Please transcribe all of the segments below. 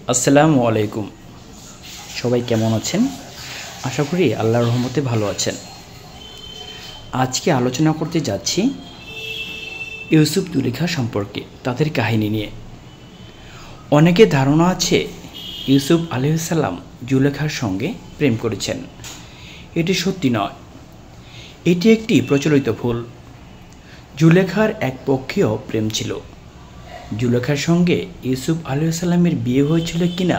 আসসালামু আলাইকুম। সবাই কেমন আছেন? আশা করি আল্লাহর রহমতে ভালো আছেন। আজকে আলোচনা করতে যাচ্ছি ইউসুফ জুলেখা সম্পর্কে, তাদের কাহিনী নিয়ে। অনেকের ধারণা আছে ইউসুফ আলাইহিস সালাম জুলেখার সঙ্গে প্রেম করেছেন। এটি সত্যি নয়, এটি একটি প্রচলিত ভুল। জুলেখার এক পক্ষীয় প্রেম ছিল। জুলেখার সঙ্গে ইউসুফ আলাইহিস সালামের বিয়ে হয়েছিল কিনা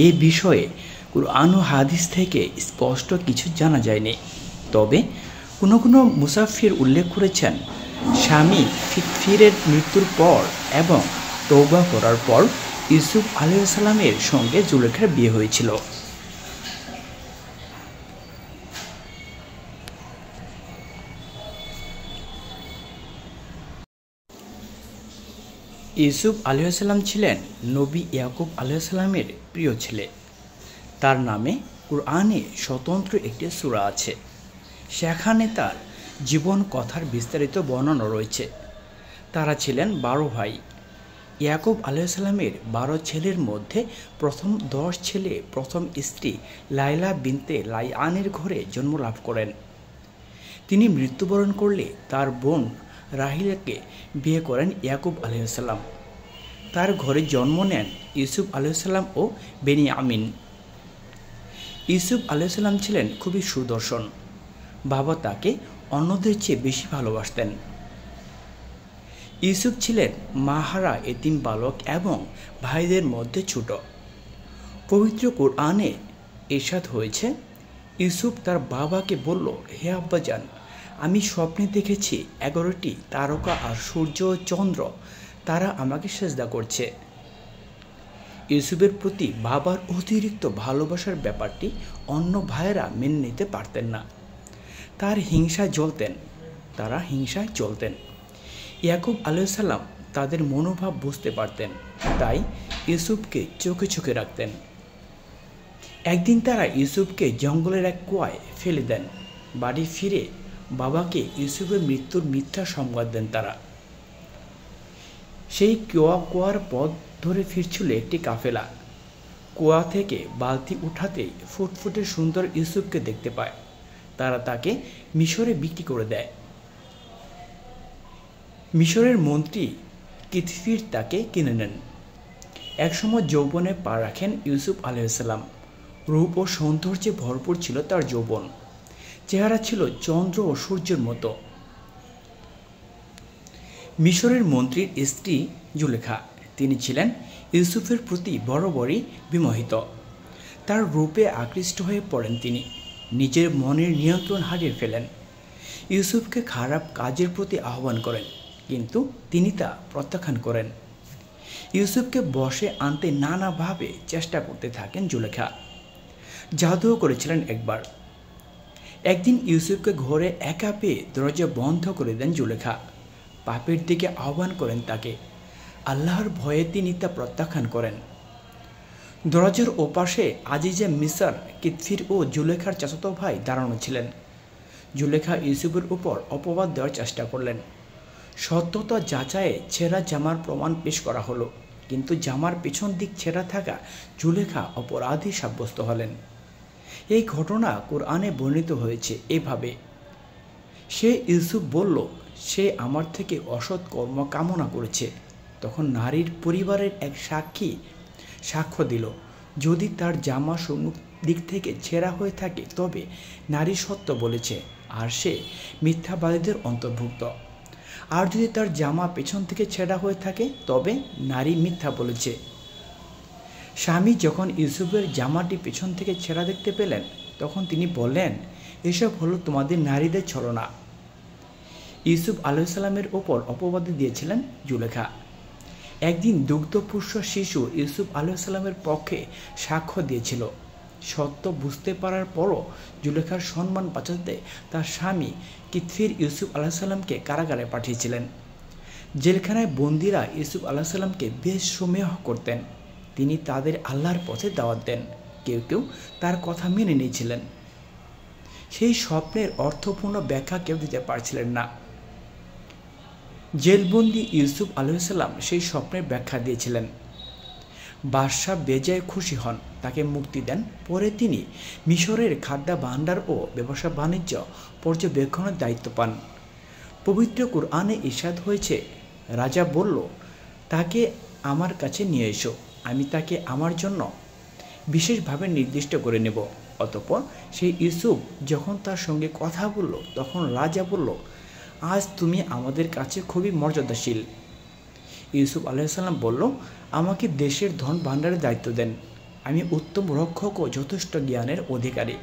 এই বিষয়ে কুরআন ও হাদিস থেকে স্পষ্ট কিছু জানা যায়নি। তবে কোনো কোনো মুসাফির উল্লেখ করেছেন স্বামী ফিরের মৃত্যুর পর এবং তওবা করার পর ইউসুফ আলাইহিস সালামের সঙ্গে জুলেখার বিয়ে হয়েছিল। ইউসুফ আলাইহিস সালাম ছিলেন নবী ইয়াকুব আলাইহিস সালামের প্রিয় ছেলে। তার নামে কুরআনে স্বতন্ত্র একটি সূরা আছে। সেখানে তার জীবন কথার বিস্তারিত বর্ণনা রয়েছে। তারা ছিলেন 12 ভাই। ইয়াকুব আলাইহিস সালামের 12 ছেলের মধ্যে প্রথম 10 ছেলে প্রথম স্ত্রী লাইলা বিনতে লাইয়ানের ঘরে জন্ম লাভ করেন। তিনি মৃত্যুবরণ করলে তার বোন রাহিলাকে বিয়ে করেন ইয়াকুব আলাইহিস সালাম। তার ঘরে জন্ম নেন ইউসুফ আলাইহিস সালাম ও বেনিয়ামিন। ইউসুফ আলাইহিস সালাম ছিলেন খুবই সুদর্শন। বাবা তাকে অন্যদের চেয়ে বেশি ভালোবাসতেন। ইউসুফ ছিলেন মাহারা এতিম বালক এবং ভাইদের মধ্যে ছোট। পবিত্র কুরআনে ইরশাদ হয়েছে, ইউসুফ তার বাবাকে বলল, হে আব্বাজান, আমি স্বপ্নে দেখেছি 11টি তারকা আর সূর্য ও চন্দ্র তারা আমাকে সেজদা করছে। ইউসুফের প্রতি বাবার অতিরিক্ত ভালোবাসার ব্যাপারটি অন্য ভাইয়েরা মেনে নিতে পারতেন না। তারা হিংসায় জ্বলতেন। ইয়াকুব আলাইহিস সালাম তাদের মনোভাব বুঝতে পারতেন, তাই ইউসুফকে চোখে চোখে রাখতেন। একদিন তারা ইউসুফকে জঙ্গলের এক কুয়ায় ফেলে দেন। বাড়ি ফিরে বাবাকে ইউসুফের মৃত্যুর মিথ্যা সংবাদ দেন তারা। সেই কুয়ার পথ ধরে ফিরছিল একটি কাফেলা। কুয়া থেকে বালতি উঠাতেই ফুটফুটে সুন্দর ইউসুফকে দেখতে পায়। তারা তাকে মিশরে বিক্রি করে দেয়। মিশরের মন্ত্রী কিতফির তাকে কিনে নেন। একসময় যৌবনে পা রাখেন ইউসুফ আলাইহিস সালাম। রূপ ও সৌন্দর্যে ভরপুর ছিল তার যৌবন। চেহারা ছিল চন্দ্র ও সূর্যের মতো। মিশরের মন্ত্রীর স্ত্রী জুলেখা, তিনি ছিলেন ইউসুফের প্রতি বরাবরই বিমোহিত। তার রূপে আকৃষ্ট হয়ে পড়েন তিনি। নিজের মনের নিয়ন্ত্রণ হারিয়ে ফেলেন। ইউসুফকে খারাপ কাজের প্রতি আহ্বান করেন, কিন্তু তিনি তা প্রত্যাখ্যান করেন। ইউসুফকে বশে আনতে নানাভাবে চেষ্টা করতে থাকেন জুলেখা। জাদুও করেছিলেন একবার। একদিন ইউসুফকে ঘরে একা পেয়ে দরজা বন্ধ করে দেন জুলেখা। পাপের দিকে আহ্বান করেন তাকে। আল্লাহর ভয়ে তিনি তা প্রত্যাখ্যান করেন। দরজার ওপাশে আজিজে মিসর, কিতফির ও জুলেখার চাচাতো ভাই দাঁড়ানো ছিলেন। জুলেখা ইউসুফের উপর অপবাদ দেওয়ার চেষ্টা করলেন। সত্যতা যাচাইয়ে ছেঁড়া জামার প্রমাণ পেশ করা হলো, কিন্তু জামার পেছন দিক ছেঁড়া থাকা জুলেখা অপরাধী সাব্যস্ত হলেন। এই ঘটনা কুরআনে বর্ণিত হয়েছে এভাবে, সে ইউসুফ বলল, সে আমার থেকে অসৎ কর্ম কামনা করেছে। তখন নারীর পরিবারের এক সাক্ষী সাক্ষ্য দিল, যদি তার জামা সম্মুখ দিক থেকে ছেঁড়া হয়ে থাকে তবে নারী সত্য বলেছে আর সে মিথ্যাবাদীদের অন্তর্ভুক্ত। আর যদি তার জামা পেছন থেকে ছেঁড়া হয়ে থাকে তবে নারী মিথ্যা বলেছে। স্বামী যখন ইউসুফের জামাটি পেছন থেকে ছেঁড়া দেখতে পেলেন তখন তিনি বললেন, এসব হলো তোমাদের নারীদের ছলনা। ইউসুফ আলাইহিস সালামের ওপর অপবাদ দিয়েছিলেন জুলেখা। একদিন দুগ্ধপুষ্য শিশু ইউসুফ আলাইহিস সালামের পক্ষে সাক্ষ্য দিয়েছিল। সত্য বুঝতে পারার পরও জুলেখার সম্মান বাঁচাতে তার স্বামী কিতফির ইউসুফ আলাইহিস সালামকে কারাগারে পাঠিয়েছিলেন। জেলখানায় বন্দীরা ইউসুফ আলাইহিস সালামকে বেশ সমীহ করতেন। তিনি তাদের আল্লাহর পথে দাওয়াত দেন। কেউ কেউ তার কথা মেনে নিয়েছিলেন। সেই স্বপ্নের অর্থপূর্ণ ব্যাখ্যা কেউ দিতে পারছিলেন না। জেলবন্দি ইউসুফ আলাইহিসসালাম সেই স্বপ্নের ব্যাখ্যা দিয়েছিলেন। বাদশাহ বেজায় খুশি হন, তাকে মুক্তি দেন। পরে তিনি মিশরের খাদ্য ভাণ্ডার ও ব্যবসা বাণিজ্য পর্যবেক্ষণের দায়িত্ব পান। পবিত্র কুরআনে ইরশাদ হয়েছে, রাজা বলল, তাকে আমার কাছে নিয়ে এসো, আমি তাকে আমার জন্য বিশেষভাবে নির্দিষ্ট করে নেব। অতঃপর সেই ইউসুফ যখন তার সঙ্গে কথা বলল, তখন রাজা বলল, আজ তুমি আমাদের কাছে খুবই মর্যাদাশীল। ইউসুফ আলাইহিসসালাম বলল, আমাকে দেশের ধন ভাণ্ডারের দায়িত্ব দেন, আমি উত্তম রক্ষক ও যথেষ্ট জ্ঞানের অধিকারী।